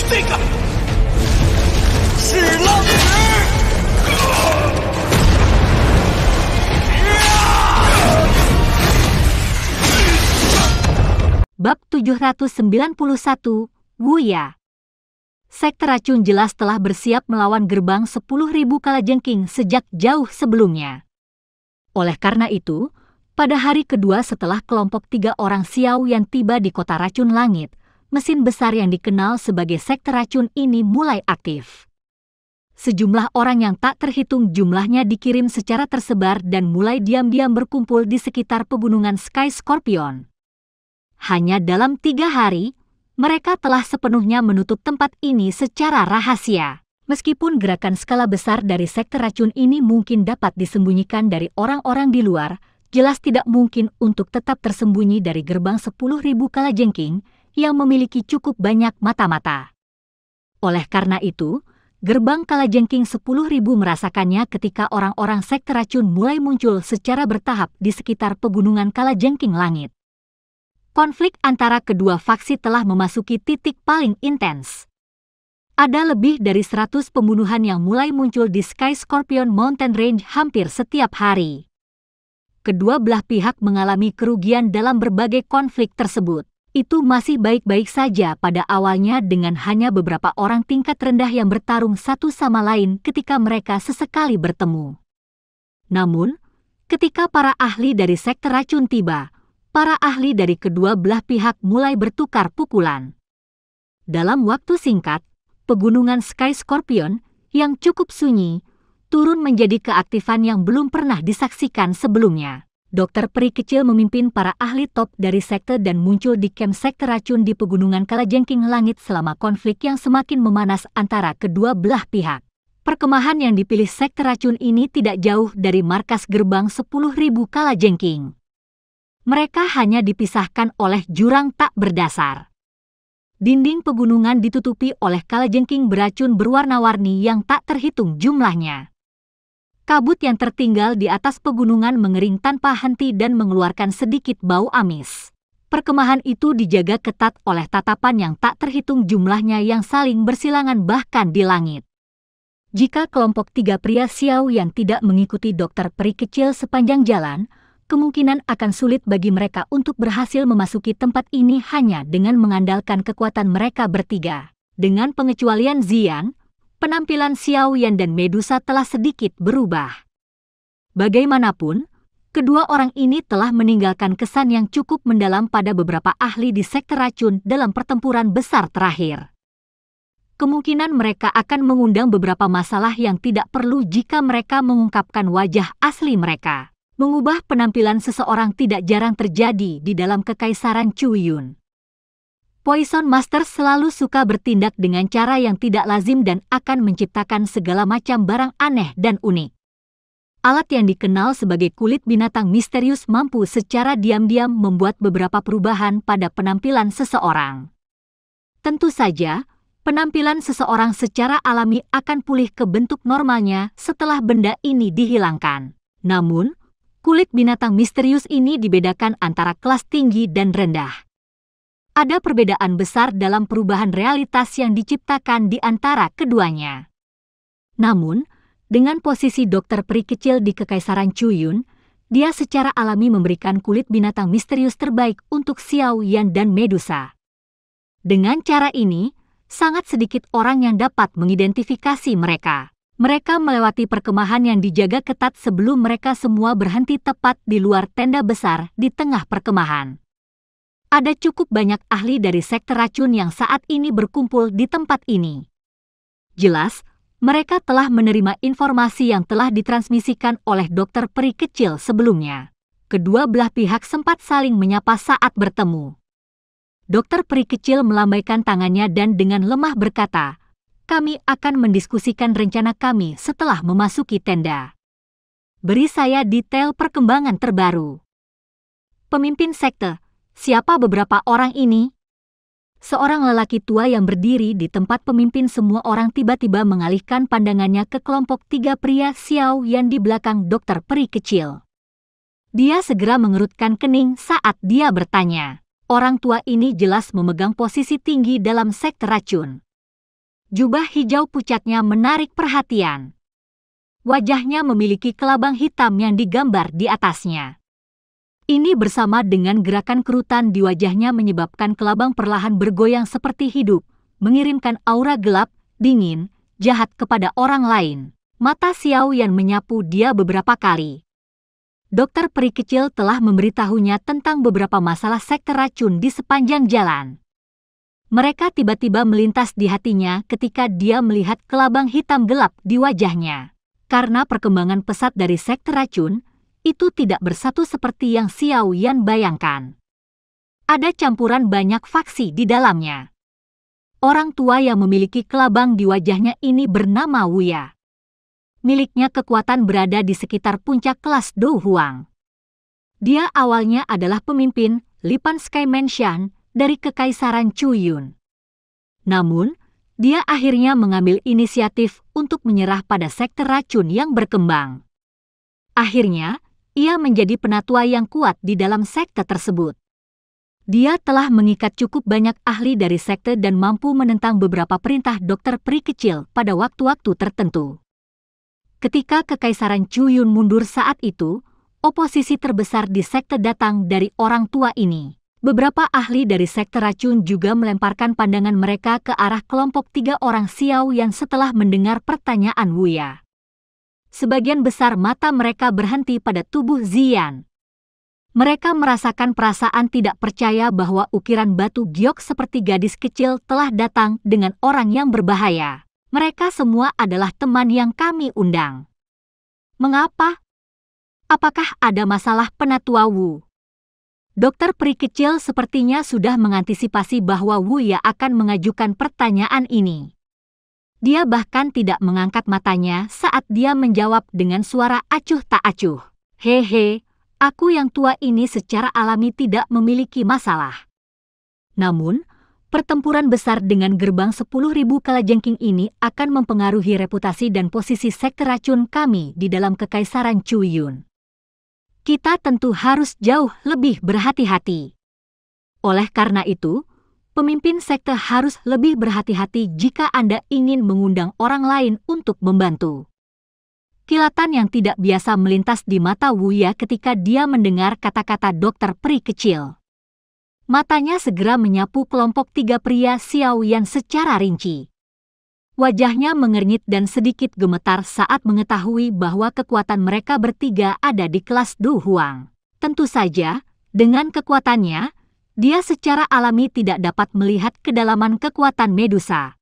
这个是浪石。Bab 791, Wuya. Sekte racun jelas telah bersiap melawan gerbang 10.000 kalajengking sejak jauh sebelumnya. Oleh karena itu, pada hari kedua setelah kelompok 3 orang Xiao yang tiba di kota racun langit, mesin besar yang dikenal sebagai sekte racun ini mulai aktif. Sejumlah orang yang tak terhitung jumlahnya dikirim secara tersebar dan mulai diam-diam berkumpul di sekitar pegunungan Sky Scorpion. Hanya dalam 3 hari, mereka telah sepenuhnya menutup tempat ini secara rahasia. Meskipun gerakan skala besar dari sekte racun ini mungkin dapat disembunyikan dari orang-orang di luar, jelas tidak mungkin untuk tetap tersembunyi dari gerbang 10.000 kalajengking yang memiliki cukup banyak mata-mata. Oleh karena itu, gerbang kalajengking 10.000 merasakannya ketika orang-orang sekte racun mulai muncul secara bertahap di sekitar pegunungan kalajengking langit. Konflik antara kedua faksi telah memasuki titik paling intens. Ada lebih dari 100 pembunuhan yang mulai muncul di Sky Scorpion Mountain Range hampir setiap hari. Kedua belah pihak mengalami kerugian dalam berbagai konflik tersebut. Itu masih baik-baik saja pada awalnya dengan hanya beberapa orang tingkat rendah yang bertarung satu sama lain ketika mereka sesekali bertemu. Namun, ketika para ahli dari sekte racun tiba, para ahli dari kedua belah pihak mulai bertukar pukulan. Dalam waktu singkat, pegunungan Sky Scorpion yang cukup sunyi turun menjadi keaktifan yang belum pernah disaksikan sebelumnya. Dokter Peri Kecil memimpin para ahli top dari sekte dan muncul di camp sekte racun di pegunungan kalajengking langit selama konflik yang semakin memanas antara kedua belah pihak. Perkemahan yang dipilih sekte racun ini tidak jauh dari markas gerbang 10.000 kalajengking. Mereka hanya dipisahkan oleh jurang tak berdasar. Dinding pegunungan ditutupi oleh kalajengking beracun berwarna-warni yang tak terhitung jumlahnya. Kabut yang tertinggal di atas pegunungan mengering tanpa henti dan mengeluarkan sedikit bau amis. Perkemahan itu dijaga ketat oleh tatapan yang tak terhitung jumlahnya yang saling bersilangan bahkan di langit. Jika kelompok 3 pria Xiao yang tidak mengikuti Dokter Peri Kecil sepanjang jalan, kemungkinan akan sulit bagi mereka untuk berhasil memasuki tempat ini hanya dengan mengandalkan kekuatan mereka bertiga. Dengan pengecualian Zian, penampilan Xiao Yan dan Medusa telah sedikit berubah. Bagaimanapun, kedua orang ini telah meninggalkan kesan yang cukup mendalam pada beberapa ahli di sekte racun dalam pertempuran besar terakhir. Kemungkinan mereka akan mengundang beberapa masalah yang tidak perlu jika mereka mengungkapkan wajah asli mereka. Mengubah penampilan seseorang tidak jarang terjadi di dalam kekaisaran Chuyun. Poison Master selalu suka bertindak dengan cara yang tidak lazim dan akan menciptakan segala macam barang aneh dan unik. Alat yang dikenal sebagai kulit binatang misterius mampu secara diam-diam membuat beberapa perubahan pada penampilan seseorang. Tentu saja, penampilan seseorang secara alami akan pulih ke bentuk normalnya setelah benda ini dihilangkan. Namun, kulit binatang misterius ini dibedakan antara kelas tinggi dan rendah. Ada perbedaan besar dalam perubahan realitas yang diciptakan di antara keduanya. Namun, dengan posisi Dokter Peri Kecil di Kekaisaran Chuyun, dia secara alami memberikan kulit binatang misterius terbaik untuk Xiao Yan dan Medusa. Dengan cara ini, sangat sedikit orang yang dapat mengidentifikasi mereka. Mereka melewati perkemahan yang dijaga ketat sebelum mereka semua berhenti tepat di luar tenda besar di tengah perkemahan. Ada cukup banyak ahli dari sekte racun yang saat ini berkumpul di tempat ini. Jelas, mereka telah menerima informasi yang telah ditransmisikan oleh Dokter Peri Kecil sebelumnya. Kedua belah pihak sempat saling menyapa saat bertemu. Dokter Peri Kecil melambaikan tangannya dan dengan lemah berkata, "Kami akan mendiskusikan rencana kami setelah memasuki tenda. Beri saya detail perkembangan terbaru." Pemimpin sekte, siapa beberapa orang ini? Seorang lelaki tua yang berdiri di tempat pemimpin semua orang tiba-tiba mengalihkan pandangannya ke kelompok 3 pria Xiao yang di belakang Dokter Peri Kecil. Dia segera mengerutkan kening saat dia bertanya. Orang tua ini jelas memegang posisi tinggi dalam sekte racun. Jubah hijau pucatnya menarik perhatian. Wajahnya memiliki kelabang hitam yang digambar di atasnya. Ini bersama dengan gerakan kerutan di wajahnya menyebabkan kelabang perlahan bergoyang seperti hidup, mengirimkan aura gelap, dingin, jahat kepada orang lain. Mata Xiao Yan menyapu dia beberapa kali. Dokter peri kecil telah memberitahunya tentang beberapa masalah sekte racun di sepanjang jalan. Mereka tiba-tiba melintas di hatinya ketika dia melihat kelabang hitam gelap di wajahnya. Karena perkembangan pesat dari sekte racun, itu tidak bersatu seperti yang Xiao Yan bayangkan. Ada campuran banyak faksi di dalamnya. Orang tua yang memiliki kelabang di wajahnya ini bernama Wuya. Miliknya kekuatan berada di sekitar puncak kelas Do Huang. Dia awalnya adalah pemimpin Lipan Sky Mansion dari Kekaisaran Chuyun. Namun, dia akhirnya mengambil inisiatif untuk menyerah pada sekte racun yang berkembang. Akhirnya, ia menjadi penatua yang kuat di dalam sekte tersebut. Dia telah mengikat cukup banyak ahli dari sekte dan mampu menentang beberapa perintah dokter peri kecil pada waktu-waktu tertentu. Ketika Kekaisaran Chuyun mundur saat itu, oposisi terbesar di sekte datang dari orang tua ini. Beberapa ahli dari sekte racun juga melemparkan pandangan mereka ke arah kelompok 3 orang Xiao Yan setelah mendengar pertanyaan Wuya. Sebagian besar mata mereka berhenti pada tubuh Ziyan. Mereka merasakan perasaan tidak percaya bahwa ukiran batu giok seperti gadis kecil telah datang dengan orang yang berbahaya. Mereka semua adalah teman yang kami undang. Mengapa? Apakah ada masalah, Penatua Wu? Dokter peri kecil sepertinya sudah mengantisipasi bahwa Wuya akan mengajukan pertanyaan ini. Dia bahkan tidak mengangkat matanya saat dia menjawab dengan suara acuh tak acuh. Hehe, aku yang tua ini secara alami tidak memiliki masalah. Namun, pertempuran besar dengan gerbang 10.000 kalajengking ini akan mempengaruhi reputasi dan posisi sekte racun kami di dalam Kekaisaran Chuyun. Kita tentu harus jauh lebih berhati-hati. Oleh karena itu, pemimpin sekte harus lebih berhati-hati jika Anda ingin mengundang orang lain untuk membantu. Kilatan yang tidak biasa melintas di mata Wuya ketika dia mendengar kata-kata dokter peri kecil. Matanya segera menyapu kelompok 3 pria Xiao Yan secara rinci. Wajahnya mengernyit dan sedikit gemetar saat mengetahui bahwa kekuatan mereka bertiga ada di kelas Do Huang. Tentu saja, dengan kekuatannya, dia secara alami tidak dapat melihat kedalaman kekuatan Medusa.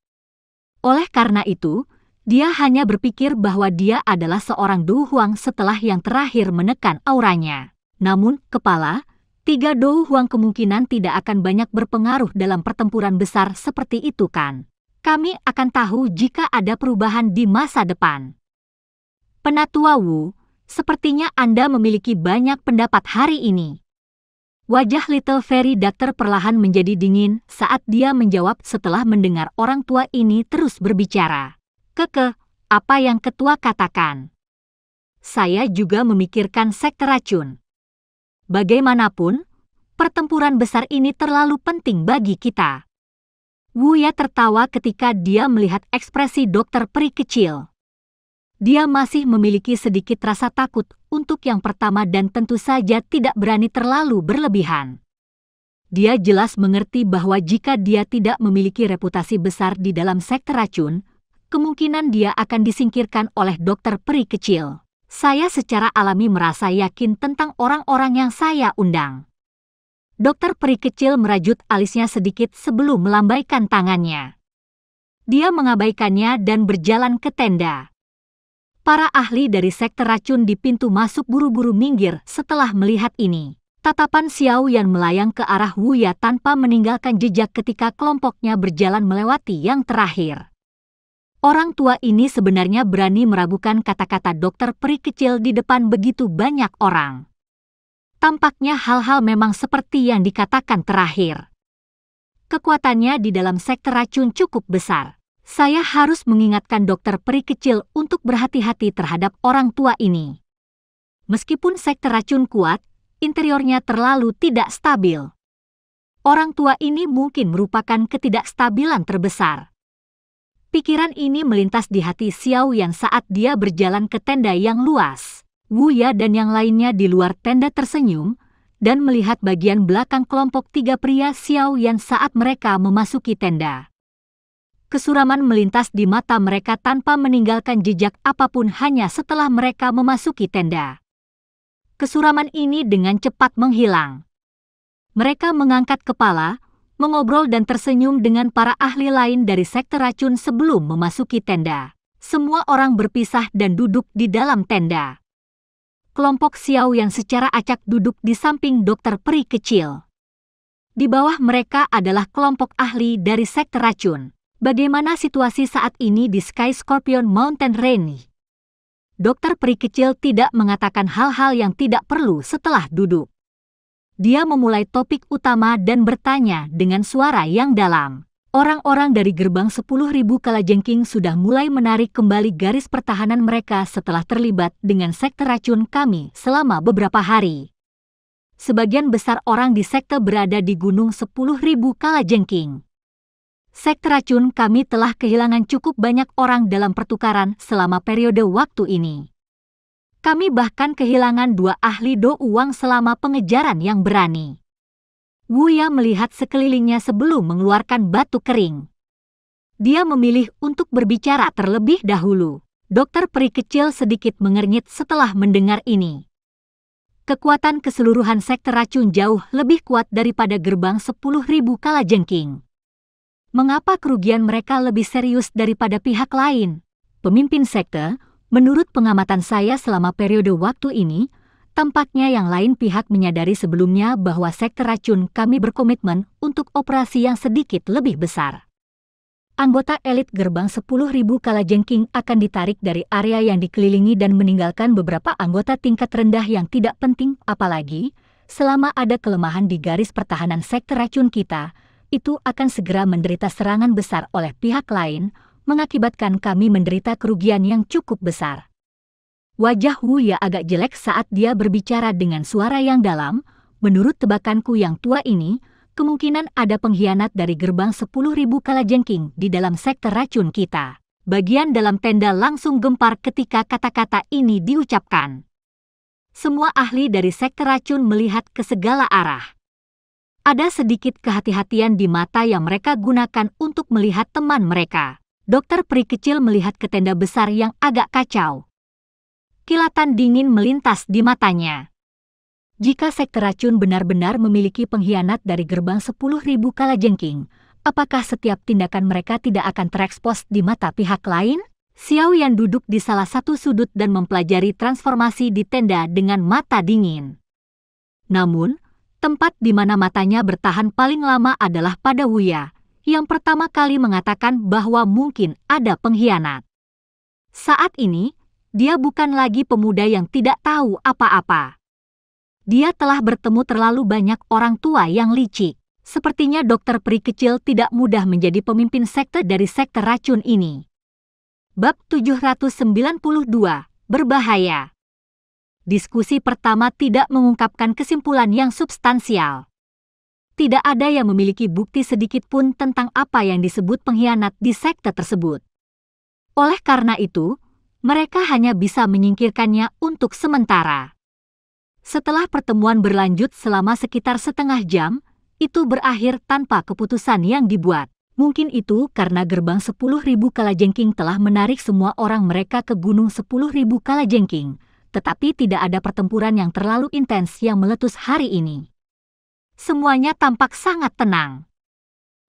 Oleh karena itu, dia hanya berpikir bahwa dia adalah seorang Do Huang setelah yang terakhir menekan auranya. Namun, kepala 3 Do Huang kemungkinan tidak akan banyak berpengaruh dalam pertempuran besar seperti itu kan? Kami akan tahu jika ada perubahan di masa depan. Penatua Wu, sepertinya Anda memiliki banyak pendapat hari ini. Wajah Little Fairy Doctor perlahan menjadi dingin saat dia menjawab setelah mendengar orang tua ini terus berbicara. Apa yang ketua katakan? Saya juga memikirkan sekte racun. Bagaimanapun, pertempuran besar ini terlalu penting bagi kita. Wuya tertawa ketika dia melihat ekspresi dokter peri kecil. Dia masih memiliki sedikit rasa takut untuk yang pertama dan tentu saja tidak berani terlalu berlebihan. Dia jelas mengerti bahwa jika dia tidak memiliki reputasi besar di dalam sekte racun, kemungkinan dia akan disingkirkan oleh dokter peri kecil. Saya secara alami merasa yakin tentang orang-orang yang saya undang. Dokter peri kecil merajut alisnya sedikit sebelum melambaikan tangannya. Dia mengabaikannya dan berjalan ke tenda. Para ahli dari sekte racun di pintu masuk buru-buru minggir setelah melihat ini. Tatapan Xiao Yan melayang ke arah Wuya tanpa meninggalkan jejak ketika kelompoknya berjalan melewati yang terakhir. Orang tua ini sebenarnya berani meragukan kata-kata dokter peri kecil di depan begitu banyak orang. Tampaknya hal-hal memang seperti yang dikatakan terakhir. Kekuatannya di dalam sekte racun cukup besar. Saya harus mengingatkan dokter peri kecil untuk berhati-hati terhadap orang tua ini. Meskipun sekte racun kuat, interiornya terlalu tidak stabil. Orang tua ini mungkin merupakan ketidakstabilan terbesar. Pikiran ini melintas di hati Xiao Yan saat dia berjalan ke tenda yang luas. Wu Ya dan yang lainnya di luar tenda tersenyum dan melihat bagian belakang kelompok 3 pria Xiao Yan saat mereka memasuki tenda. Kesuraman melintas di mata mereka tanpa meninggalkan jejak apapun hanya setelah mereka memasuki tenda. Kesuraman ini dengan cepat menghilang. Mereka mengangkat kepala, mengobrol dan tersenyum dengan para ahli lain dari sekte racun sebelum memasuki tenda. Semua orang berpisah dan duduk di dalam tenda. Kelompok Xiao yang secara acak duduk di samping dokter peri kecil. Di bawah mereka adalah kelompok ahli dari sekte racun. Bagaimana situasi saat ini di Sky Scorpion Mountain Range? Dokter peri kecil tidak mengatakan hal-hal yang tidak perlu setelah duduk. Dia memulai topik utama dan bertanya dengan suara yang dalam. Orang-orang dari gerbang 10.000 kalajengking sudah mulai menarik kembali garis pertahanan mereka setelah terlibat dengan sekte racun kami selama beberapa hari. Sebagian besar orang di sekte berada di gunung 10.000 kalajengking. Sekte racun kami telah kehilangan cukup banyak orang dalam pertukaran selama periode waktu ini. Kami bahkan kehilangan 2 ahli do uang selama pengejaran yang berani. Wu Ya melihat sekelilingnya sebelum mengeluarkan batu kering. Dia memilih untuk berbicara terlebih dahulu. Dokter peri kecil sedikit mengernyit setelah mendengar ini. Kekuatan keseluruhan sekte racun jauh lebih kuat daripada gerbang 10.000 kalajengking. Mengapa kerugian mereka lebih serius daripada pihak lain? Pemimpin sekte, menurut pengamatan saya selama periode waktu ini, tampaknya yang lain pihak menyadari sebelumnya bahwa sekte racun kami berkomitmen untuk operasi yang sedikit lebih besar. Anggota elit gerbang 10.000 kalajengking akan ditarik dari area yang dikelilingi dan meninggalkan beberapa anggota tingkat rendah yang tidak penting, apalagi selama ada kelemahan di garis pertahanan sekte racun kita, itu akan segera menderita serangan besar oleh pihak lain, mengakibatkan kami menderita kerugian yang cukup besar. Wajah Wu Ya agak jelek saat dia berbicara dengan suara yang dalam. Menurut tebakanku yang tua ini, kemungkinan ada pengkhianat dari gerbang 10.000 kalajengking di dalam sekte racun kita. Bagian dalam tenda langsung gempar ketika kata-kata ini diucapkan. Semua ahli dari sekte racun melihat ke segala arah. Ada sedikit kehati-hatian di mata yang mereka gunakan untuk melihat teman mereka. Dokter peri kecil melihat ke tenda besar yang agak kacau. Kilatan dingin melintas di matanya. Jika sekte racun benar-benar memiliki pengkhianat dari gerbang 10.000 kalajengking, apakah setiap tindakan mereka tidak akan terekspos di mata pihak lain? Xiao Yan duduk di salah satu sudut dan mempelajari transformasi di tenda dengan mata dingin. Namun, tempat di mana matanya bertahan paling lama adalah pada Wu Ya, yang pertama kali mengatakan bahwa mungkin ada pengkhianat. Saat ini, dia bukan lagi pemuda yang tidak tahu apa-apa. Dia telah bertemu terlalu banyak orang tua yang licik. Sepertinya dokter peri kecil tidak mudah menjadi pemimpin sekte dari sekte racun ini. Bab 792, Berbahaya. Diskusi pertama tidak mengungkapkan kesimpulan yang substansial. Tidak ada yang memiliki bukti sedikit pun tentang apa yang disebut pengkhianat di sekte tersebut. Oleh karena itu, mereka hanya bisa menyingkirkannya untuk sementara. Setelah pertemuan berlanjut selama sekitar setengah jam, itu berakhir tanpa keputusan yang dibuat. Mungkin itu karena gerbang 10.000 kalajengking telah menarik semua orang mereka ke gunung 10.000 kalajengking, tetapi tidak ada pertempuran yang terlalu intens yang meletus hari ini. Semuanya tampak sangat tenang.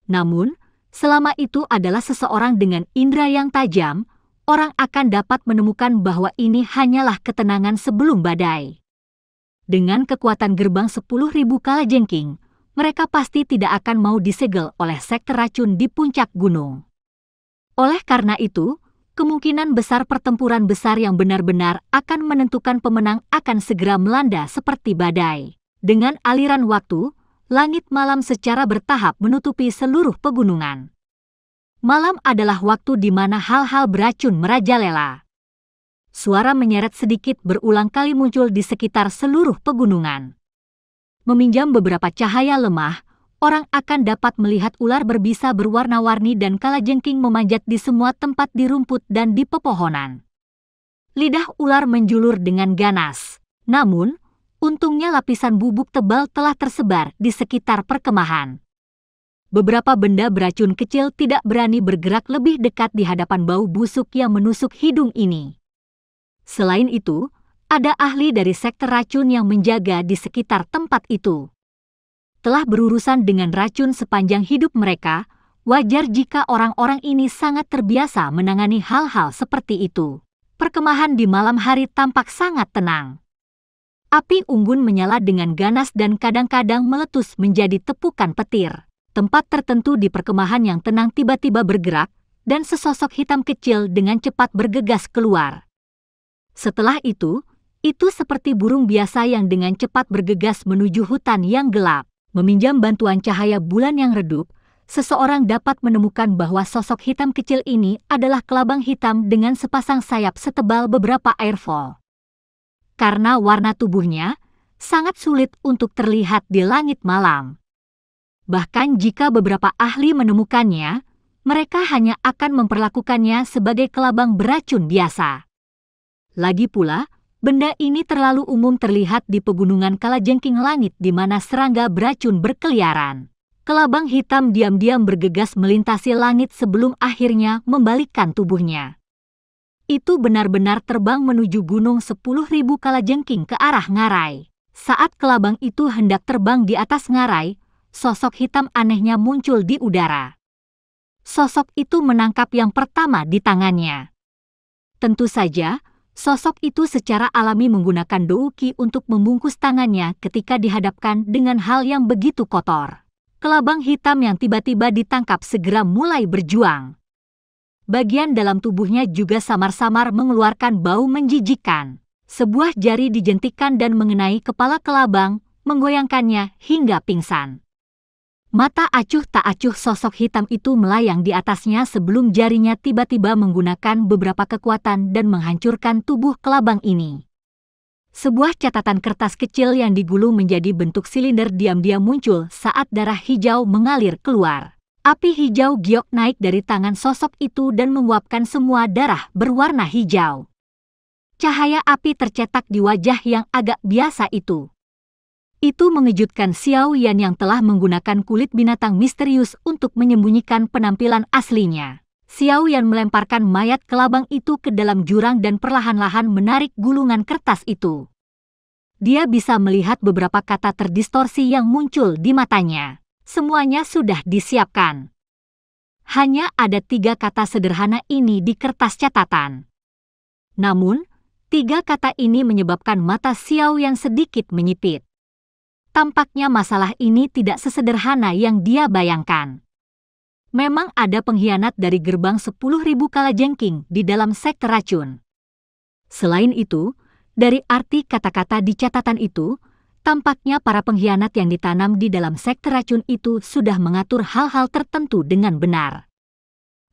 Namun, selama itu adalah seseorang dengan indera yang tajam, orang akan dapat menemukan bahwa ini hanyalah ketenangan sebelum badai. Dengan kekuatan gerbang 10.000 kalajengking, mereka pasti tidak akan mau disegel oleh sekte racun di puncak gunung. Oleh karena itu, kemungkinan besar pertempuran besar yang benar-benar akan menentukan pemenang akan segera melanda seperti badai. Dengan aliran waktu, langit malam secara bertahap menutupi seluruh pegunungan. Malam adalah waktu di mana hal-hal beracun merajalela. Suara menyeret sedikit berulang kali muncul di sekitar seluruh pegunungan. Meminjam beberapa cahaya lemah, orang akan dapat melihat ular berbisa berwarna-warni dan kalajengking memanjat di semua tempat di rumput dan di pepohonan. Lidah ular menjulur dengan ganas. Namun, untungnya lapisan bubuk tebal telah tersebar di sekitar perkemahan. Beberapa benda beracun kecil tidak berani bergerak lebih dekat di hadapan bau busuk yang menusuk hidung ini. Selain itu, ada ahli dari sektor racun yang menjaga di sekitar tempat itu. Telah berurusan dengan racun sepanjang hidup mereka, wajar jika orang-orang ini sangat terbiasa menangani hal-hal seperti itu. Perkemahan di malam hari tampak sangat tenang. Api unggun menyala dengan ganas dan kadang-kadang meletus menjadi tepukan petir. Tempat tertentu di perkemahan yang tenang tiba-tiba bergerak, dan sesosok hitam kecil dengan cepat bergegas keluar. Setelah itu seperti burung biasa yang dengan cepat bergegas menuju hutan yang gelap. Meminjam bantuan cahaya bulan yang redup, seseorang dapat menemukan bahwa sosok hitam kecil ini adalah kelabang hitam dengan sepasang sayap setebal beberapa airfall. Karena warna tubuhnya sangat sulit untuk terlihat di langit malam. Bahkan jika beberapa ahli menemukannya, mereka hanya akan memperlakukannya sebagai kelabang beracun biasa. Lagi pula, benda ini terlalu umum terlihat di pegunungan kalajengking langit di mana serangga beracun berkeliaran. Kelabang hitam diam-diam bergegas melintasi langit sebelum akhirnya membalikkan tubuhnya. Itu benar-benar terbang menuju gunung 10.000 kalajengking ke arah ngarai. Saat kelabang itu hendak terbang di atas ngarai, sosok hitam anehnya muncul di udara. Sosok itu menangkap yang pertama di tangannya. Tentu saja, sosok itu secara alami menggunakan douki untuk membungkus tangannya ketika dihadapkan dengan hal yang begitu kotor. Kelabang hitam yang tiba-tiba ditangkap segera mulai berjuang. Bagian dalam tubuhnya juga samar-samar mengeluarkan bau menjijikkan. Sebuah jari dijentikkan dan mengenai kepala kelabang, menggoyangkannya hingga pingsan. Mata acuh tak acuh sosok hitam itu melayang di atasnya sebelum jarinya tiba-tiba menggunakan beberapa kekuatan dan menghancurkan tubuh kelabang ini. Sebuah catatan kertas kecil yang digulung menjadi bentuk silinder diam-diam muncul saat darah hijau mengalir keluar. Api hijau giok naik dari tangan sosok itu dan menguapkan semua darah berwarna hijau. Cahaya api tercetak di wajah yang agak biasa itu. Itu mengejutkan Xiao Yan yang telah menggunakan kulit binatang misterius untuk menyembunyikan penampilan aslinya. Xiao Yan melemparkan mayat kelabang itu ke dalam jurang dan perlahan-lahan menarik gulungan kertas itu. Dia bisa melihat beberapa kata terdistorsi yang muncul di matanya. Semuanya sudah disiapkan. Hanya ada 3 kata sederhana ini di kertas catatan. Namun, 3 kata ini menyebabkan mata Xiao Yan sedikit menyipit. Tampaknya masalah ini tidak sesederhana yang dia bayangkan. Memang ada pengkhianat dari gerbang 10.000 kalajengking di dalam sektor racun. Selain itu, dari arti kata-kata di catatan itu, tampaknya para pengkhianat yang ditanam di dalam sektor racun itu sudah mengatur hal-hal tertentu dengan benar.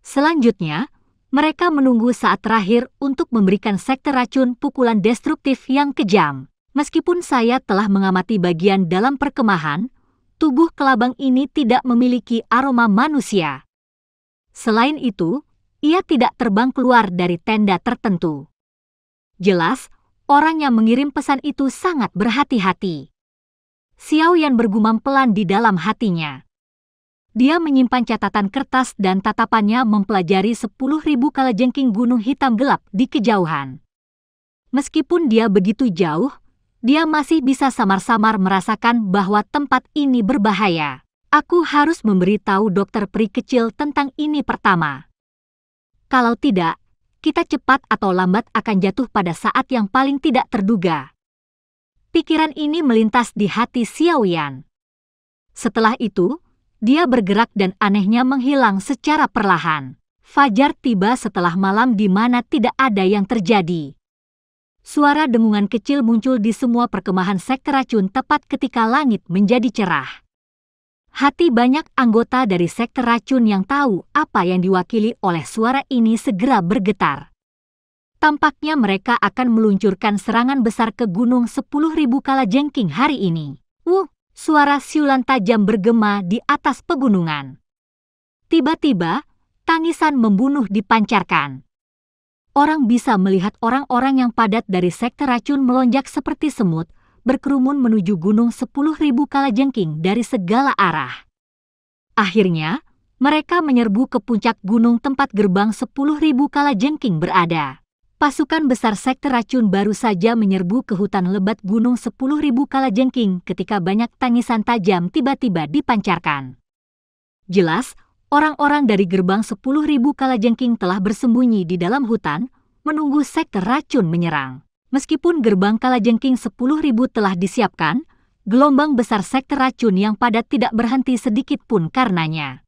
Selanjutnya, mereka menunggu saat terakhir untuk memberikan sektor racun pukulan destruktif yang kejam. Meskipun saya telah mengamati bagian dalam perkemahan, tubuh kelabang ini tidak memiliki aroma manusia. Selain itu, ia tidak terbang keluar dari tenda tertentu. Jelas, orang yang mengirim pesan itu sangat berhati-hati. Xiao Yan bergumam pelan di dalam hatinya. Dia menyimpan catatan kertas dan tatapannya mempelajari 10.000 kalajengking gunung hitam gelap di kejauhan. Meskipun dia begitu jauh, dia masih bisa samar-samar merasakan bahwa tempat ini berbahaya. Aku harus memberitahu dokter peri kecil tentang ini pertama. Kalau tidak, kita cepat atau lambat akan jatuh pada saat yang paling tidak terduga. Pikiran ini melintas di hati Xiao Yan. Setelah itu, dia bergerak dan anehnya menghilang secara perlahan. Fajar tiba setelah malam di mana tidak ada yang terjadi. Suara dengungan kecil muncul di semua perkemahan sektor racun tepat ketika langit menjadi cerah. Hati banyak anggota dari sektor racun yang tahu apa yang diwakili oleh suara ini segera bergetar. Tampaknya mereka akan meluncurkan serangan besar ke gunung 10.000 kalajengking hari ini. suara siulan tajam bergema di atas pegunungan. Tiba-tiba, tangisan membunuh dipancarkan. Orang bisa melihat orang-orang yang padat dari sekte racun melonjak seperti semut, berkerumun menuju gunung 10.000 kalajengking dari segala arah. Akhirnya, mereka menyerbu ke puncak gunung tempat gerbang 10.000 kalajengking berada. Pasukan besar sekte racun baru saja menyerbu ke hutan lebat gunung 10.000 kalajengking ketika banyak tangisan tajam tiba-tiba dipancarkan. Jelas, orang-orang dari gerbang 10.000 kalajengking telah bersembunyi di dalam hutan, menunggu sekte racun menyerang. Meskipun gerbang kalajengking 10.000 telah disiapkan, gelombang besar sekte racun yang padat tidak berhenti sedikit pun karenanya.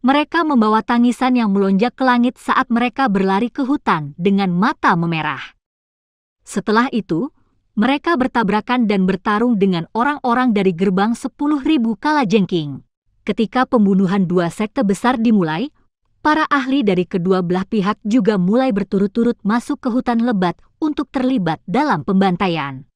Mereka membawa tangisan yang melonjak ke langit saat mereka berlari ke hutan dengan mata memerah. Setelah itu, mereka bertabrakan dan bertarung dengan orang-orang dari gerbang 10.000 kalajengking. Ketika pembunuhan dua sekte besar dimulai, para ahli dari kedua belah pihak juga mulai berturut-turut masuk ke hutan lebat untuk terlibat dalam pembantaian.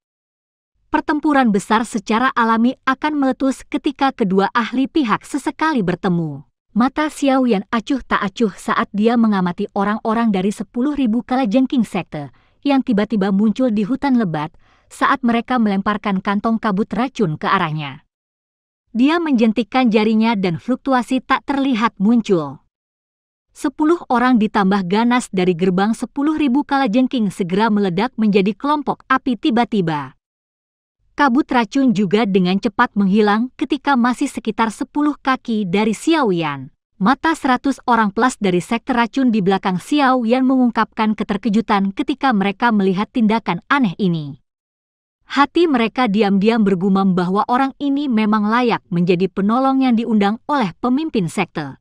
Pertempuran besar secara alami akan meletus ketika kedua ahli pihak sesekali bertemu. Mata Xiaoyan acuh tak acuh saat dia mengamati orang-orang dari 10.000 kalajengking sekte yang tiba-tiba muncul di hutan lebat saat mereka melemparkan kantong kabut racun ke arahnya. Dia menjentikkan jarinya dan fluktuasi tak terlihat muncul. 10 orang ditambah ganas dari gerbang 10.000 kalajengking segera meledak menjadi kelompok api tiba-tiba. Kabut racun juga dengan cepat menghilang ketika masih sekitar 10 kaki dari Xiaoyan. Mata 100 orang plus dari sekte racun di belakang Xiaoyan mengungkapkan keterkejutan ketika mereka melihat tindakan aneh ini. Hati mereka diam-diam bergumam bahwa orang ini memang layak menjadi penolong yang diundang oleh pemimpin sekte.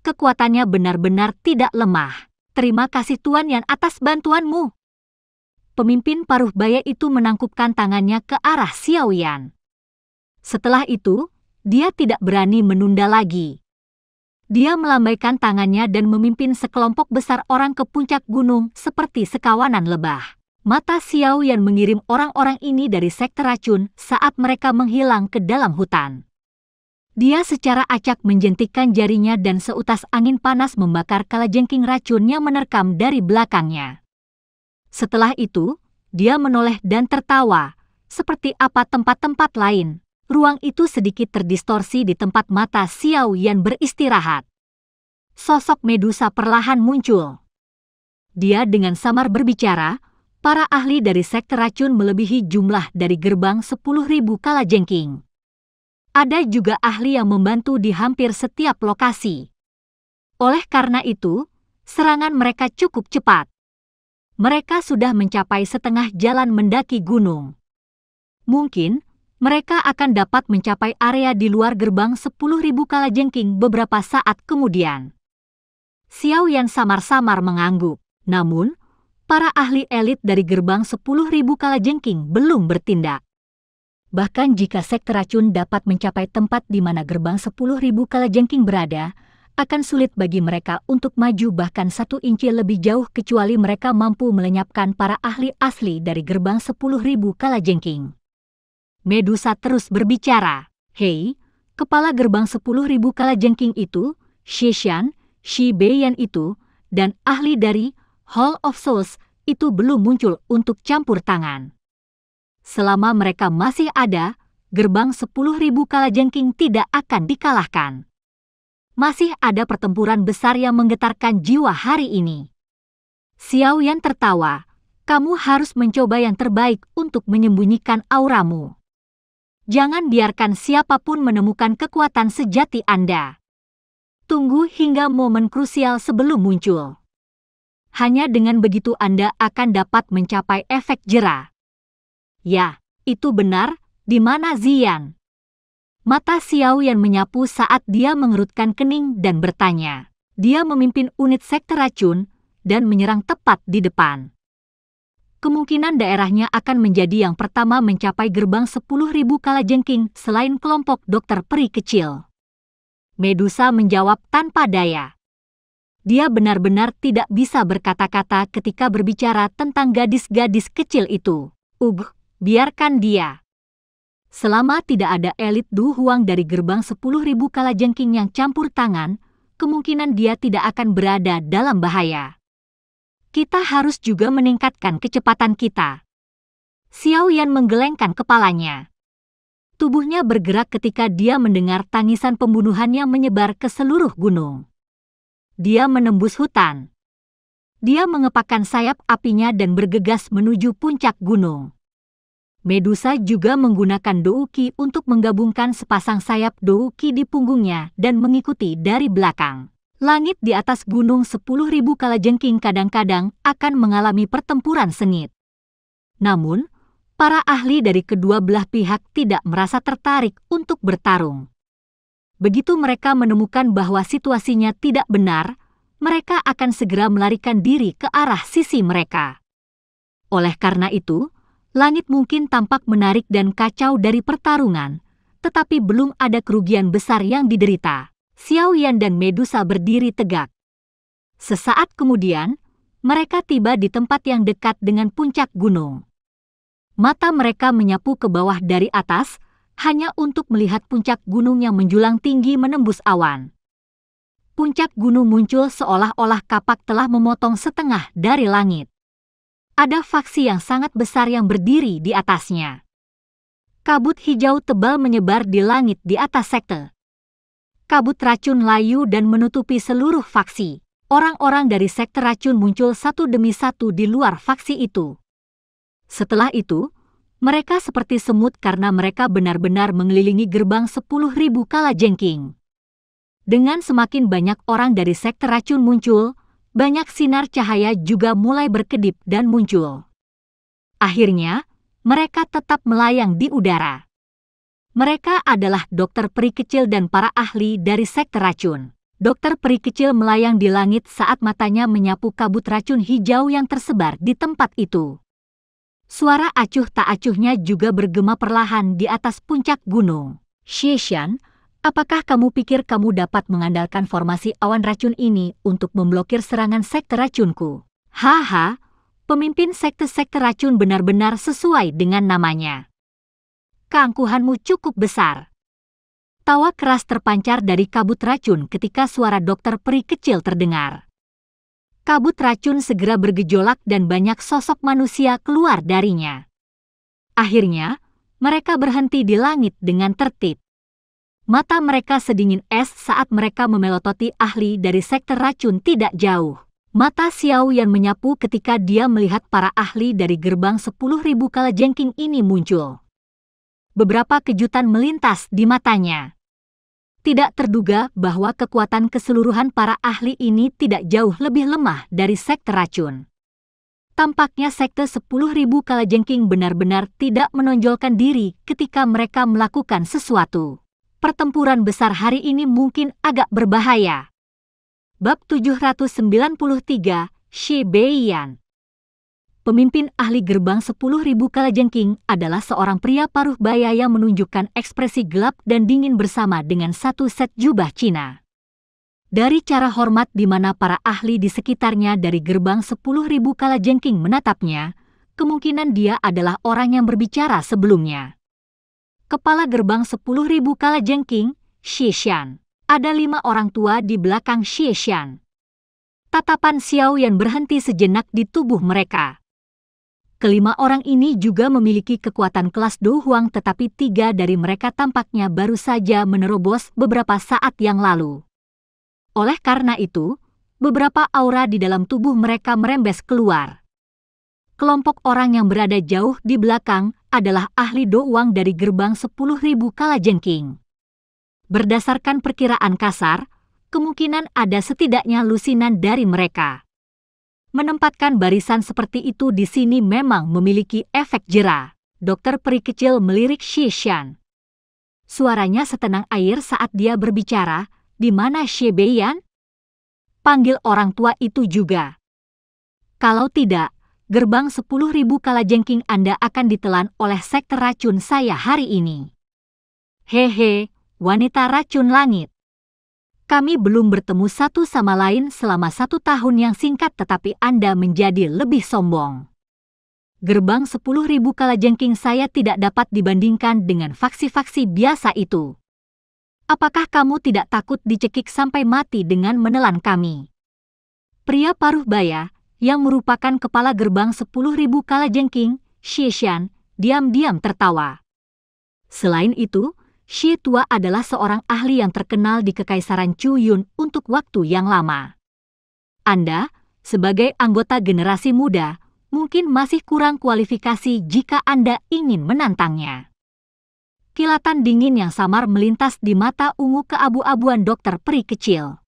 Kekuatannya benar-benar tidak lemah. Terima kasih Tuan Yan atas bantuanmu. Pemimpin paruh baya itu menangkupkan tangannya ke arah Xiaoyan. Setelah itu, dia tidak berani menunda lagi. Dia melambaikan tangannya dan memimpin sekelompok besar orang ke puncak gunung seperti sekawanan lebah. Mata Xiaoyan mengirim orang-orang ini dari sekte racun saat mereka menghilang ke dalam hutan. Dia secara acak menjentikkan jarinya dan seutas angin panas membakar kalajengking racun yang menerkam dari belakangnya. Setelah itu, dia menoleh dan tertawa, seperti apa tempat-tempat lain. Ruang itu sedikit terdistorsi di tempat mata Xiaoyan beristirahat. Sosok Medusa perlahan muncul. Dia dengan samar berbicara, para ahli dari sekte racun melebihi jumlah dari gerbang 10.000 kalajengking. Ada juga ahli yang membantu di hampir setiap lokasi. Oleh karena itu, serangan mereka cukup cepat. Mereka sudah mencapai setengah jalan mendaki gunung. Mungkin, mereka akan dapat mencapai area di luar gerbang 10.000 kalajengking beberapa saat kemudian. Xiaoyan samar-samar mengangguk. Namun, para ahli elit dari gerbang 10.000 kalajengking belum bertindak. Bahkan jika sekte racun dapat mencapai tempat di mana gerbang 10.000 kalajengking berada, akan sulit bagi mereka untuk maju bahkan 1 inci lebih jauh kecuali mereka mampu melenyapkan para ahli asli dari gerbang 10.000 kalajengking. Medusa terus berbicara. Hei, kepala gerbang 10.000 kalajengking itu, Xishan, Shi Beiyan itu, dan ahli dari Hall of Souls itu belum muncul untuk campur tangan. Selama mereka masih ada, gerbang 10.000 kalajengking tidak akan dikalahkan. Masih ada pertempuran besar yang menggetarkan jiwa hari ini. Xiaoyan tertawa. Kamu harus mencoba yang terbaik untuk menyembunyikan auramu. Jangan biarkan siapapun menemukan kekuatan sejati Anda. Tunggu hingga momen krusial sebelum muncul. Hanya dengan begitu Anda akan dapat mencapai efek jera. Ya, itu benar. Di mana Ziyan? Mata Xiaoyan menyapu saat dia mengerutkan kening dan bertanya. Dia memimpin unit sekte racun dan menyerang tepat di depan. Kemungkinan daerahnya akan menjadi yang pertama mencapai gerbang 10.000 kalajengking selain kelompok dokter peri kecil. Medusa menjawab tanpa daya. Dia benar-benar tidak bisa berkata-kata ketika berbicara tentang gadis-gadis kecil itu. Biarkan dia. Selama tidak ada elit Du Huang dari gerbang 10.000 kalajengking yang campur tangan, kemungkinan dia tidak akan berada dalam bahaya. Kita harus juga meningkatkan kecepatan kita. Xiao Yan menggelengkan kepalanya. Tubuhnya bergerak ketika dia mendengar tangisan pembunuhan yang menyebar ke seluruh gunung. Dia menembus hutan. Dia mengepakkan sayap apinya dan bergegas menuju puncak gunung. Medusa juga menggunakan Douki untuk menggabungkan sepasang sayap Douki di punggungnya dan mengikuti dari belakang. Langit di atas gunung 10.000 kalajengking kadang-kadang akan mengalami pertempuran sengit. Namun, para ahli dari kedua belah pihak tidak merasa tertarik untuk bertarung. Begitu mereka menemukan bahwa situasinya tidak benar, mereka akan segera melarikan diri ke arah sisi mereka. Oleh karena itu, langit mungkin tampak menarik dan kacau dari pertarungan, tetapi belum ada kerugian besar yang diderita. Xiao Yan dan Medusa berdiri tegak. Sesaat kemudian, mereka tiba di tempat yang dekat dengan puncak gunung. Mata mereka menyapu ke bawah dari atas, hanya untuk melihat puncak gunung yang menjulang tinggi menembus awan. Puncak gunung muncul seolah-olah kapak telah memotong setengah dari langit. Ada faksi yang sangat besar yang berdiri di atasnya. Kabut hijau tebal menyebar di langit di atas sekte. Kabut racun layu dan menutupi seluruh faksi. Orang-orang dari sekte racun muncul satu demi satu di luar faksi itu. Setelah itu, mereka seperti semut karena mereka benar-benar mengelilingi gerbang 10.000 kalajengking. Dengan semakin banyak orang dari sekte racun muncul, banyak sinar cahaya juga mulai berkedip dan muncul. Akhirnya, mereka tetap melayang di udara. Mereka adalah dokter peri kecil dan para ahli dari sekte racun. Dokter peri kecil melayang di langit saat matanya menyapu kabut racun hijau yang tersebar di tempat itu. Suara acuh tak acuhnya juga bergema perlahan di atas puncak gunung. Xishan, apakah kamu pikir kamu dapat mengandalkan formasi awan racun ini untuk memblokir serangan sekte racunku? Haha, pemimpin sekte-sekte racun benar-benar sesuai dengan namanya. Keangkuhanmu cukup besar. Tawa keras terpancar dari kabut racun ketika suara dokter peri kecil terdengar. Kabut racun segera bergejolak dan banyak sosok manusia keluar darinya. Akhirnya, mereka berhenti di langit dengan tertib. Mata mereka sedingin es saat mereka memelototi ahli dari sekte racun tidak jauh. Mata Xiao Yan menyapu ketika dia melihat para ahli dari gerbang 10.000 kalajengking ini muncul. Beberapa kejutan melintas di matanya. Tidak terduga bahwa kekuatan keseluruhan para ahli ini tidak jauh lebih lemah dari sekte racun. Tampaknya sekte 10.000 kalajengking benar-benar tidak menonjolkan diri ketika mereka melakukan sesuatu. Pertempuran besar hari ini mungkin agak berbahaya. Bab 793, Shi Beiyan. Pemimpin ahli gerbang 10.000 kalajengking adalah seorang pria paruh baya yang menunjukkan ekspresi gelap dan dingin bersama dengan satu set jubah Cina. Dari cara hormat di mana para ahli di sekitarnya dari gerbang 10.000 kalajengking menatapnya, kemungkinan dia adalah orang yang berbicara sebelumnya. Kepala gerbang 10.000 kalajengking, Xishan. Ada 5 orang tua di belakang Xishan. Tatapan Xiao Yan berhenti sejenak di tubuh mereka. Kelima orang ini juga memiliki kekuatan kelas Do Huang, tetapi 3 dari mereka tampaknya baru saja menerobos beberapa saat yang lalu. Oleh karena itu, beberapa aura di dalam tubuh mereka merembes keluar. Kelompok orang yang berada jauh di belakang adalah ahli Do Huang dari gerbang 10.000 kalajengking. Berdasarkan perkiraan kasar, kemungkinan ada setidaknya lusinan dari mereka. Menempatkan barisan seperti itu di sini memang memiliki efek jera. Dokter peri kecil melirik Xishan. Suaranya setenang air saat dia berbicara, di mana Shi Beiyan? Panggil orang tua itu juga. Kalau tidak, gerbang 10.000 kalajengking Anda akan ditelan oleh sekte racun saya hari ini. Hehe, wanita racun langit. Kami belum bertemu satu sama lain selama 1 tahun yang singkat, tetapi Anda menjadi lebih sombong. Gerbang 10.000 kalajengking saya tidak dapat dibandingkan dengan faksi-faksi biasa itu. Apakah kamu tidak takut dicekik sampai mati dengan menelan kami? Pria paruh baya, yang merupakan kepala gerbang 10.000 kalajengking, Xie Shan, diam-diam tertawa. Selain itu, Xie Tua adalah seorang ahli yang terkenal di Kekaisaran Chu Yun untuk waktu yang lama. Anda, sebagai anggota generasi muda, mungkin masih kurang kualifikasi jika Anda ingin menantangnya. Kilatan dingin yang samar melintas di mata ungu keabu-abuan dokter peri kecil.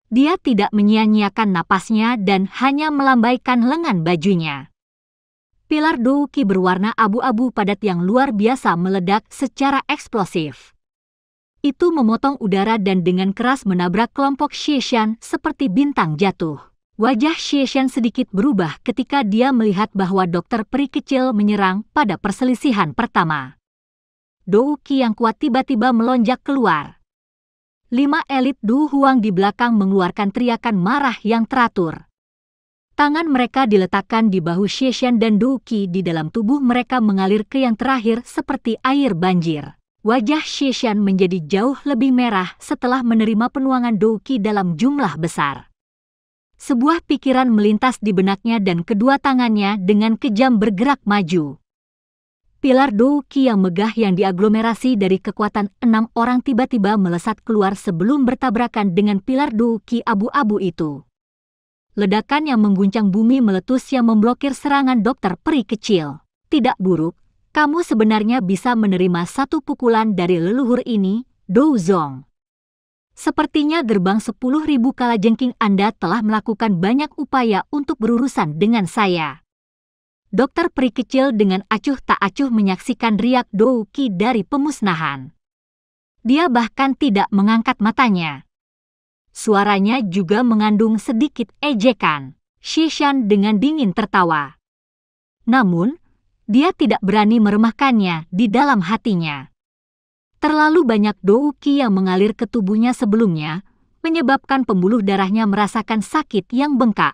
Dia tidak menyia-nyiakan napasnya dan hanya melambaikan lengan bajunya. Pilar Douki berwarna abu-abu padat yang luar biasa meledak secara eksplosif. Itu memotong udara dan dengan keras menabrak kelompok Xie Shan seperti bintang jatuh. Wajah Xie Shan sedikit berubah ketika dia melihat bahwa dokter peri kecil menyerang pada perselisihan pertama. Douki yang kuat tiba-tiba melonjak keluar. 5 elit Du Huang di belakang mengeluarkan teriakan marah yang teratur. Tangan mereka diletakkan di bahu Xie Shan dan Douki di dalam tubuh mereka mengalir ke yang terakhir seperti air banjir. Wajah Xie Shan menjadi jauh lebih merah setelah menerima penuangan Douki dalam jumlah besar. Sebuah pikiran melintas di benaknya dan kedua tangannya dengan kejam bergerak maju. Pilar Douki yang megah yang diaglomerasi dari kekuatan 6 orang tiba-tiba melesat keluar sebelum bertabrakan dengan pilar Douki abu-abu itu. Ledakan yang mengguncang bumi meletus yang memblokir serangan dokter peri kecil. Tidak buruk, kamu sebenarnya bisa menerima satu pukulan dari leluhur ini, Dou Zong. Sepertinya gerbang 10.000 kalajengking Anda telah melakukan banyak upaya untuk berurusan dengan saya. Dokter peri kecil dengan acuh tak acuh menyaksikan riak Douki dari pemusnahan. Dia bahkan tidak mengangkat matanya. Suaranya juga mengandung sedikit ejekan. Xie Shan dengan dingin tertawa. Namun, dia tidak berani meremehkannya di dalam hatinya. Terlalu banyak Douki yang mengalir ke tubuhnya sebelumnya, menyebabkan pembuluh darahnya merasakan sakit yang bengkak.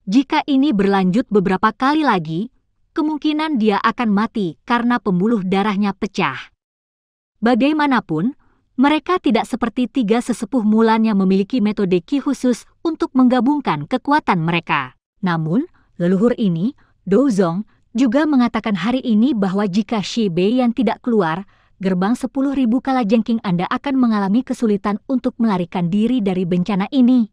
Jika ini berlanjut beberapa kali lagi, kemungkinan dia akan mati karena pembuluh darahnya pecah. Bagaimanapun, mereka tidak seperti 3 sesepuh Mulan yang memiliki metode Qi khusus untuk menggabungkan kekuatan mereka. Namun, leluhur ini, Dou Zong, juga mengatakan hari ini bahwa jika Shi Bei yang tidak keluar, gerbang 10.000 kalajengking Anda akan mengalami kesulitan untuk melarikan diri dari bencana ini.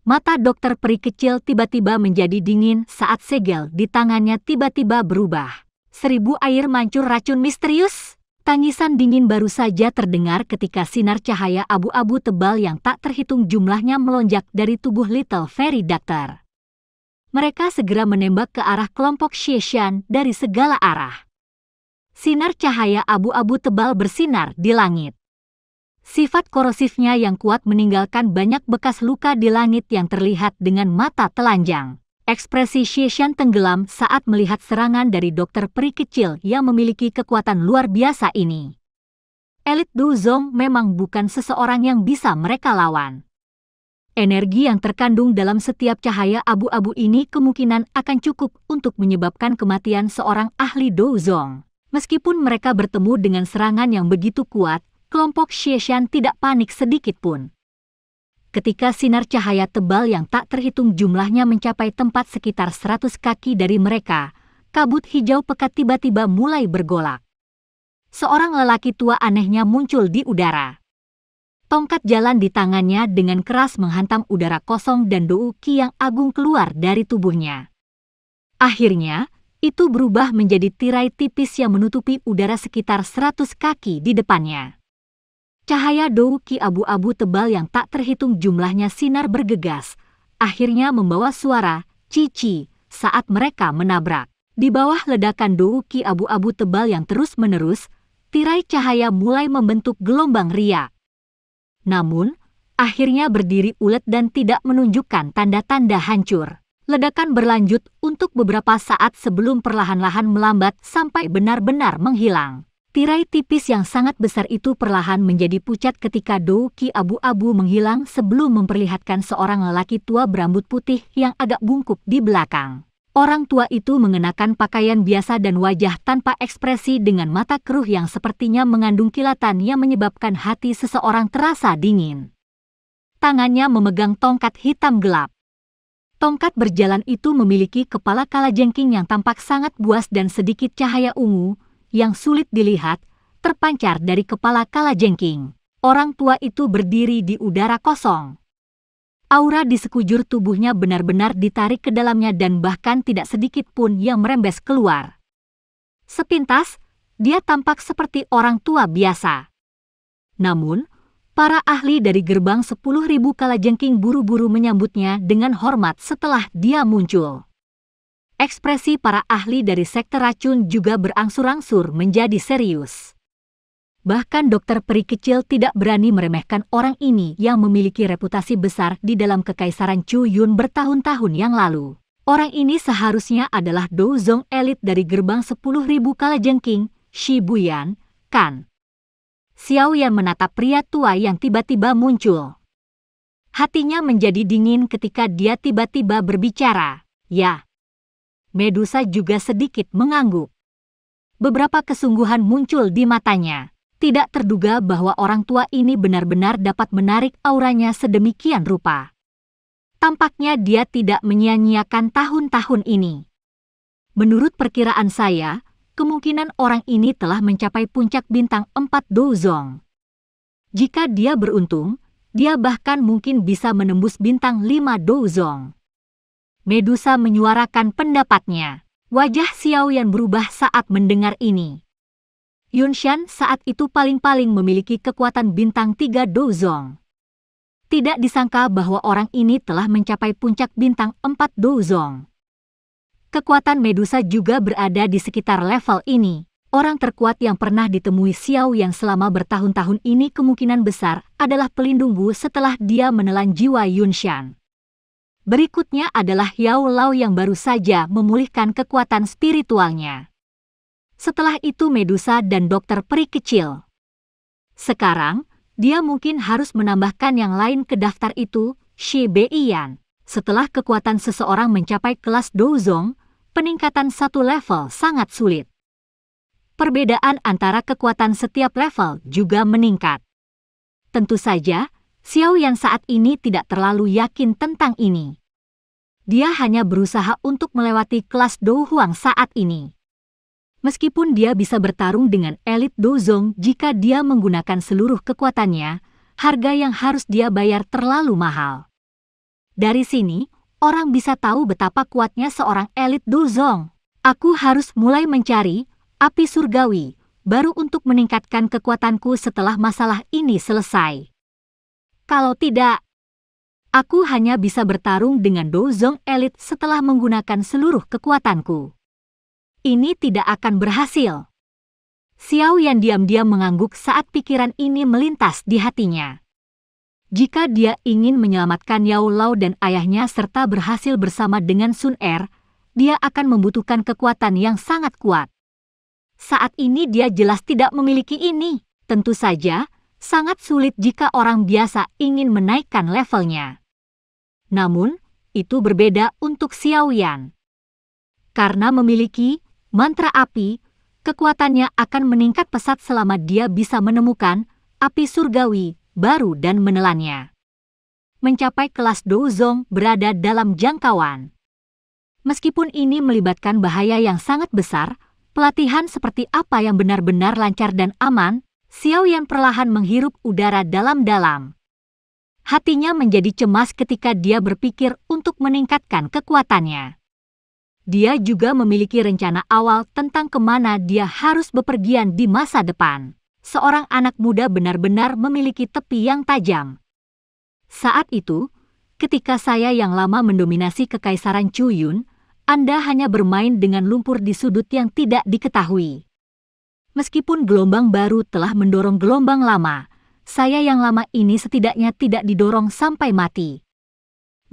Mata dokter peri kecil tiba-tiba menjadi dingin saat segel di tangannya tiba-tiba berubah. 1000 air mancur racun misterius. Tangisan dingin baru saja terdengar ketika sinar cahaya abu-abu tebal yang tak terhitung jumlahnya melonjak dari tubuh Little Fairy Doctor. Mereka segera menembak ke arah kelompok Xie Shan dari segala arah. Sinar cahaya abu-abu tebal bersinar di langit. Sifat korosifnya yang kuat meninggalkan banyak bekas luka di langit yang terlihat dengan mata telanjang. Ekspresi Xie Shan tenggelam saat melihat serangan dari dokter peri kecil yang memiliki kekuatan luar biasa ini. Elit Dou Zong memang bukan seseorang yang bisa mereka lawan. Energi yang terkandung dalam setiap cahaya abu-abu ini kemungkinan akan cukup untuk menyebabkan kematian seorang ahli Dou Zong. Meskipun mereka bertemu dengan serangan yang begitu kuat, kelompok Xie Shan tidak panik sedikit pun. Ketika sinar cahaya tebal yang tak terhitung jumlahnya mencapai tempat sekitar 100 kaki dari mereka, kabut hijau pekat tiba-tiba mulai bergolak. Seorang lelaki tua anehnya muncul di udara. Tongkat jalan di tangannya dengan keras menghantam udara kosong dan Douki yang agung keluar dari tubuhnya. Akhirnya, itu berubah menjadi tirai tipis yang menutupi udara sekitar 100 kaki di depannya. Cahaya Douki abu-abu tebal yang tak terhitung jumlahnya sinar bergegas, akhirnya membawa suara cici saat mereka menabrak. Di bawah ledakan Douki abu-abu tebal yang terus-menerus, tirai cahaya mulai membentuk gelombang riak. Namun, akhirnya berdiri ulet dan tidak menunjukkan tanda-tanda hancur. Ledakan berlanjut untuk beberapa saat sebelum perlahan-lahan melambat sampai benar-benar menghilang. Tirai tipis yang sangat besar itu perlahan menjadi pucat ketika Douki abu-abu menghilang sebelum memperlihatkan seorang lelaki tua berambut putih yang agak bungkuk di belakang. Orang tua itu mengenakan pakaian biasa dan wajah tanpa ekspresi dengan mata keruh yang sepertinya mengandung kilatan yang menyebabkan hati seseorang terasa dingin. Tangannya memegang tongkat hitam gelap. Tongkat berjalan itu memiliki kepala kalajengking yang tampak sangat buas dan sedikit cahaya ungu yang sulit dilihat terpancar dari kepala kalajengking. Orang tua itu berdiri di udara kosong. Aura di sekujur tubuhnya benar-benar ditarik ke dalamnya dan bahkan tidak sedikit pun yang merembes keluar. Sepintas, dia tampak seperti orang tua biasa. Namun, para ahli dari gerbang 10.000 kalajengking buru-buru menyambutnya dengan hormat setelah dia muncul. Ekspresi para ahli dari sekte racun juga berangsur-angsur menjadi serius. Bahkan dokter peri kecil tidak berani meremehkan orang ini yang memiliki reputasi besar di dalam kekaisaran Chu Yun bertahun-tahun yang lalu. Orang ini seharusnya adalah Douzong elit dari gerbang 10.000 kalajengking, Shi Buyan, kan? Xiao Yan menatap pria tua yang tiba-tiba muncul. Hatinya menjadi dingin ketika dia tiba-tiba berbicara. Ya. Medusa juga sedikit mengangguk. Beberapa kesungguhan muncul di matanya. Tidak terduga bahwa orang tua ini benar-benar dapat menarik auranya sedemikian rupa. Tampaknya dia tidak menyia-nyiakan tahun-tahun ini. Menurut perkiraan saya, kemungkinan orang ini telah mencapai puncak bintang 4 Douzong. Jika dia beruntung, dia bahkan mungkin bisa menembus bintang 5 Douzong. Medusa menyuarakan pendapatnya. Wajah Xiao Yan berubah saat mendengar ini. Yunshan saat itu paling-paling memiliki kekuatan bintang 3 Douzong. Tidak disangka bahwa orang ini telah mencapai puncak bintang 4 Douzong. Kekuatan Medusa juga berada di sekitar level ini. Orang terkuat yang pernah ditemui Xiao yang selama bertahun-tahun ini kemungkinan besar adalah pelindung Wu setelah dia menelan jiwa Yunshan. Berikutnya adalah Yao Lao yang baru saja memulihkan kekuatan spiritualnya. Setelah itu Medusa dan dokter peri kecil. Sekarang, dia mungkin harus menambahkan yang lain ke daftar itu, Shi Beiyan. Setelah kekuatan seseorang mencapai kelas Douzong, peningkatan satu level sangat sulit. Perbedaan antara kekuatan setiap level juga meningkat. Tentu saja, Xiao Yan saat ini tidak terlalu yakin tentang ini. Dia hanya berusaha untuk melewati kelas Dou Huang saat ini. Meskipun dia bisa bertarung dengan elit Douzong jika dia menggunakan seluruh kekuatannya, harga yang harus dia bayar terlalu mahal. Dari sini, orang bisa tahu betapa kuatnya seorang elit Douzong. Aku harus mulai mencari api surgawi, baru untuk meningkatkan kekuatanku setelah masalah ini selesai. Kalau tidak, aku hanya bisa bertarung dengan Douzong elit setelah menggunakan seluruh kekuatanku. Ini tidak akan berhasil. Xiao Yan diam-diam mengangguk saat pikiran ini melintas di hatinya. Jika dia ingin menyelamatkan Yao Lao dan ayahnya serta berhasil bersama dengan Sun Er, dia akan membutuhkan kekuatan yang sangat kuat. Saat ini dia jelas tidak memiliki ini. Tentu saja, sangat sulit jika orang biasa ingin menaikkan levelnya. Namun, itu berbeda untuk Xiao Yan. Karena memiliki mantra api, kekuatannya akan meningkat pesat selama dia bisa menemukan api surgawi baru dan menelannya. Mencapai kelas Douzong berada dalam jangkauan. Meskipun ini melibatkan bahaya yang sangat besar, pelatihan seperti apa yang benar-benar lancar dan aman, Xiao Yan perlahan menghirup udara dalam-dalam. Hatinya menjadi cemas ketika dia berpikir untuk meningkatkan kekuatannya. Dia juga memiliki rencana awal tentang kemana dia harus bepergian di masa depan. Seorang anak muda benar-benar memiliki tepi yang tajam. Saat itu, ketika saya yang lama mendominasi kekaisaran Chu Yun, Anda hanya bermain dengan lumpur di sudut yang tidak diketahui. Meskipun gelombang baru telah mendorong gelombang lama, saya yang lama ini setidaknya tidak didorong sampai mati.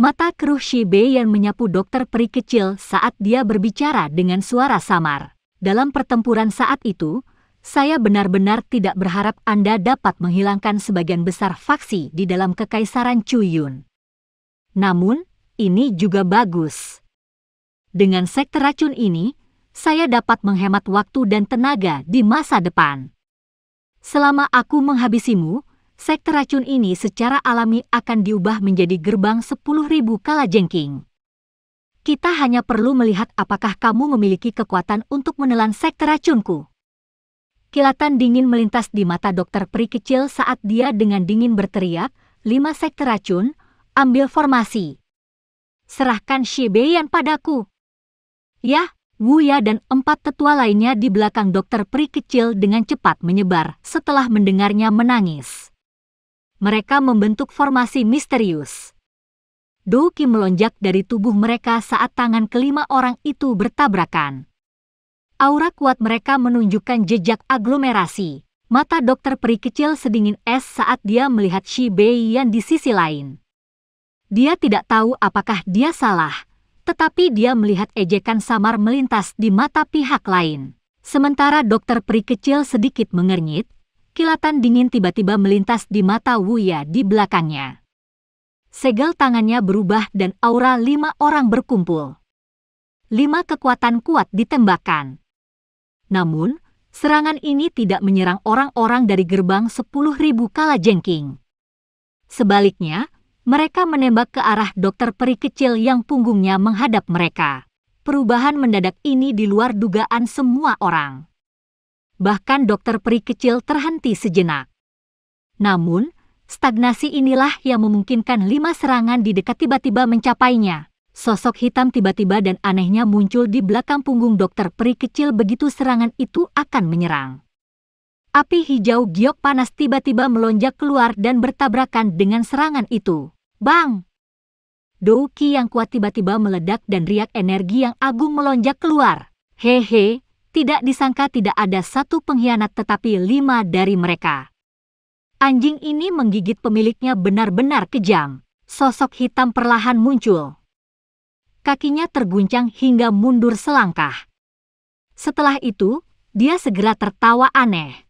Mata keruh Shi Beiyan menyapu dokter peri kecil saat dia berbicara dengan suara samar. Dalam pertempuran saat itu, saya benar-benar tidak berharap Anda dapat menghilangkan sebagian besar faksi di dalam kekaisaran Chu Yun. Namun, ini juga bagus. Dengan sekte racun ini, saya dapat menghemat waktu dan tenaga di masa depan. Selama aku menghabisimu, sekte racun ini secara alami akan diubah menjadi gerbang 10.000 kalajengking. Kita hanya perlu melihat apakah kamu memiliki kekuatan untuk menelan sekte racunku. Kilatan dingin melintas di mata dokter peri kecil saat dia dengan dingin berteriak, 5 sekte racun, ambil formasi. Serahkan Shi Beiyan padaku. Yah, Wuya dan 4 tetua lainnya di belakang dokter peri kecil dengan cepat menyebar setelah mendengarnya menangis. Mereka membentuk formasi misterius. Dou Qi melonjak dari tubuh mereka saat tangan kelima orang itu bertabrakan. Aura kuat mereka menunjukkan jejak aglomerasi. Mata dokter peri kecil sedingin es saat dia melihat Shi Beiyan di sisi lain. Dia tidak tahu apakah dia salah, tetapi dia melihat ejekan samar melintas di mata pihak lain. Sementara dokter peri kecil sedikit mengernyit, kilatan dingin tiba-tiba melintas di mata Wuya di belakangnya. Segel tangannya berubah dan aura 5 orang berkumpul. 5 kekuatan kuat ditembakkan. Namun, serangan ini tidak menyerang orang-orang dari gerbang 10.000 kalajengking. Sebaliknya, mereka menembak ke arah dokter peri kecil yang punggungnya menghadap mereka. Perubahan mendadak ini di luar dugaan semua orang. Bahkan dokter peri kecil terhenti sejenak. Namun, stagnasi inilah yang memungkinkan 5 serangan di dekat tiba-tiba mencapainya. Sosok hitam tiba-tiba dan anehnya muncul di belakang punggung dokter peri kecil begitu serangan itu akan menyerang. Api hijau giok panas tiba-tiba melonjak keluar dan bertabrakan dengan serangan itu. Bang! Dou Qi yang kuat tiba-tiba meledak dan riak energi yang agung melonjak keluar. Hehe, tidak disangka tidak ada satu pengkhianat tetapi 5 dari mereka. Anjing ini menggigit pemiliknya benar-benar kejam. Sosok hitam perlahan muncul. Kakinya terguncang hingga mundur selangkah. Setelah itu, dia segera tertawa aneh.